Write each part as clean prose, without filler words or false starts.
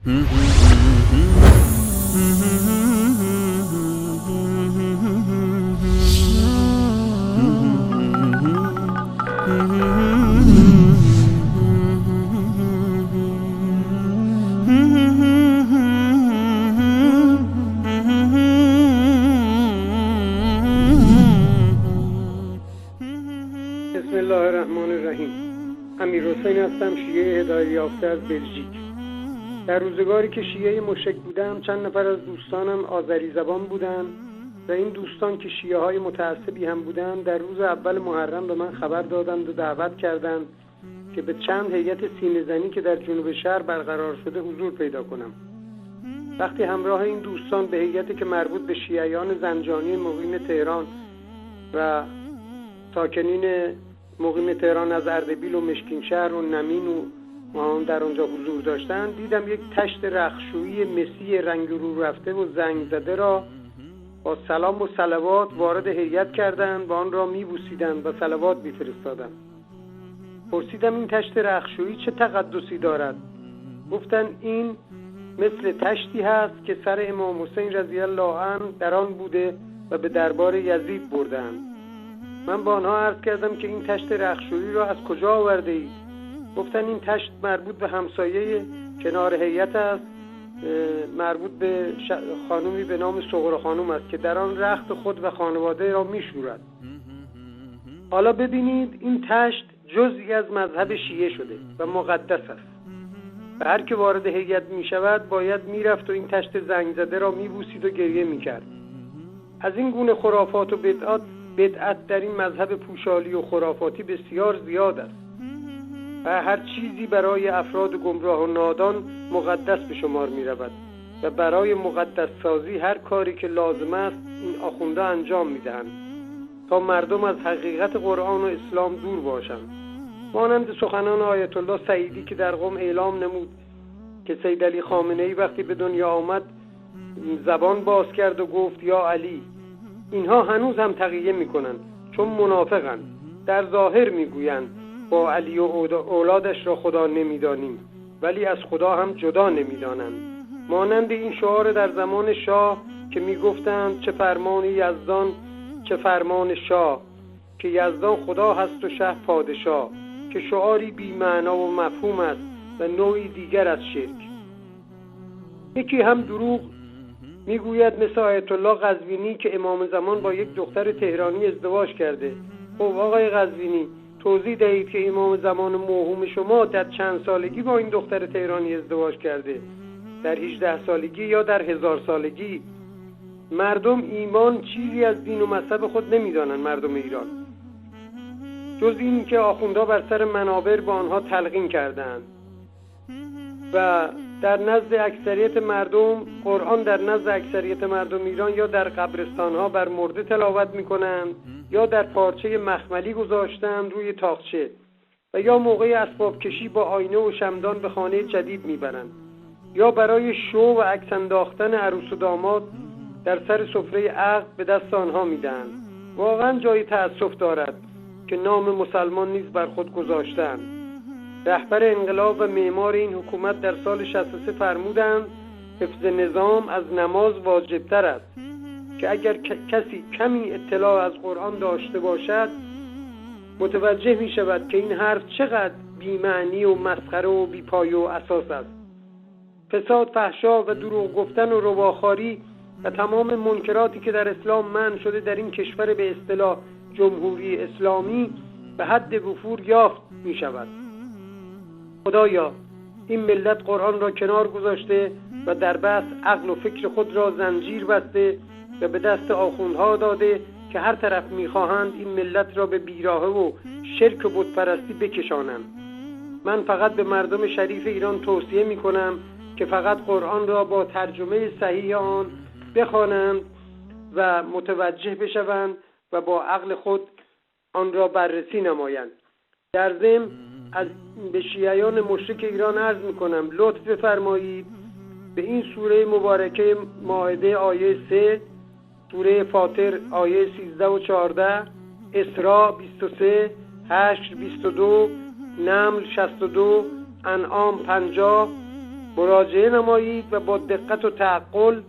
بسم الله الرحمن الرحیم. امیرحسین هستم، شیعه هدایت یافته از بلژیک. در روزگاری که شیعه مشرک بودم چند نفر از دوستانم آذری زبان بودند و این دوستان که شیعه های متعصبی هم بودند در روز اول محرم به من خبر دادند و دعوت کردند که به چند هیئت سینه زنی که در جنوب شهر برقرار شده حضور پیدا کنم. وقتی همراه این دوستان به هیئتی که مربوط به شیعیان زنجانی مقیم تهران و ساکنین مقیم تهران از اردبیل و مشکین شهر و نمین و در آنجا حضور داشتند، دیدم یک تشت رختشویی مسی رنگ رو رفته و زنگ زده را با سلام و صلوات وارد هیئت کردند و آن را میبوسیدند و صلوات میفرستادند. پرسیدم این تشت رختشویی چه تقدسی دارد؟ گفتند این مثل تشتی هست که سر امام حسین رضی الله عنه در آن بوده و به دربار یزید بردند. من با آنها عرض کردم که این تشت رختشویی را از کجا آورده اید؟ گفتن این تشت مربوط به همسایه کنار هیئت است، مربوط به خانومی به نام صغرا خانم است که در آن رخت خود و خانواده را میشورد. حالا ببینید این تشت جزئی از مذهب شیعه شده و مقدس است و هر که وارد هیئت می شود باید می رفت و این تشت زنگ زده را می بوسید و گریه می کرد. از این گونه خرافات و بدعت در این مذهب پوشالی و خرافاتی بسیار زیاد است و هر چیزی برای افراد گمراه و نادان مقدس به شمار می رود و برای مقدس سازی هر کاری که لازم است این آخونده انجام می دهند تا مردم از حقیقت قرآن و اسلام دور باشند. مانند سخنان آیت الله سعیدی که در قم اعلام نمود که سید علی خامنه‌ای وقتی به دنیا آمد زبان باز کرد و گفت یا علی. اینها هنوز هم تقیه میکنند چون منافقند. در ظاهر میگویند با علی و اولادش را خدا نمیدانیم ولی از خدا هم جدا نمیدانند. مانند این شعار در زمان شاه که میگفتند چه فرمان یزدان چه فرمان شاه، که یزدان خدا هست و شه پادشاه، که شعاری بی معنا و مفهوم است و نوعی دیگر از شرک. یکی هم دروغ میگوید مثل آیت الله قزوینی که امام زمان با یک دختر تهرانی ازدواج کرده. خب آقای قزوینی توضیح دهید که امام زمان موهوم شما در چند سالگی با این دختر تهرانی ازدواج کرده؟ در 18 سالگی یا در 1000 سالگی؟ مردم ایمان چیزی از دین و مذهب خود نمیدانند مردم ایران، جز این که آخوندها بر سر منابر با آنها تلقین کردند و در نزد اکثریت مردم قرآن در نزد اکثریت مردم ایران یا در قبرستان‌ها بر مرده تلاوت می‌کنند یا در پارچه مخملی گذاشتند روی تاقچه و یا موقع اسباب کشی با آینه و شمدان به خانه جدید میبرند یا برای شو و عکس انداختن عروس و داماد در سر سفره عقد به دست آنها میدهند. واقعا جای تأسف دارد که نام مسلمان نیز بر خود گذاشتند. رهبر انقلاب و معمار این حکومت در سال 63 فرمودند حفظ نظام از نماز واجبتر است، که اگر کسی کمی اطلاع از قرآن داشته باشد متوجه می شود که این حرف چقدر بی‌معنی و مسخره و بی‌پایه و اساس است. فساد، فحشا و دروغ گفتن و رباخواری و تمام منکراتی که در اسلام منع شده در این کشور به اصطلاح جمهوری اسلامی به حد وفور یافت می شود. خدایا این ملت قرآن را کنار گذاشته و در بحث عقل و فکر خود را زنجیر بسته و به دست آخوندها داده که هر طرف می‌خواهند این ملت را به بیراهه و شرک و بتپرستی بکشانند. من فقط به مردم شریف ایران توصیه می‌کنم که فقط قرآن را با ترجمه صحیح آن بخوانند و متوجه بشوند و با عقل خود آن را بررسی نمایند. در ضمن از به شیعیان مشرک ایران عرض می‌کنم لطف بفرمایید به این سوره مبارکه مائده آیه 3، سوره فاطر آیه 13 و 14، اسراء 23، حشر 22، نمل 62، انعام 50، مراجعه نمایید و با دقت و تعقل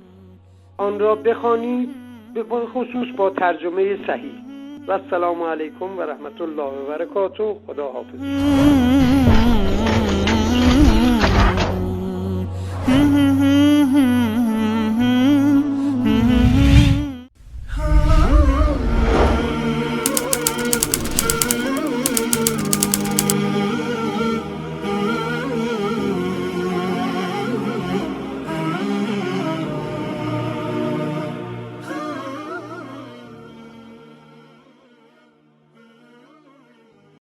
آن را بخوانید، به خصوص با ترجمه صحیح. و السلام علیکم و رحمت الله و برکاته. خدا حافظ.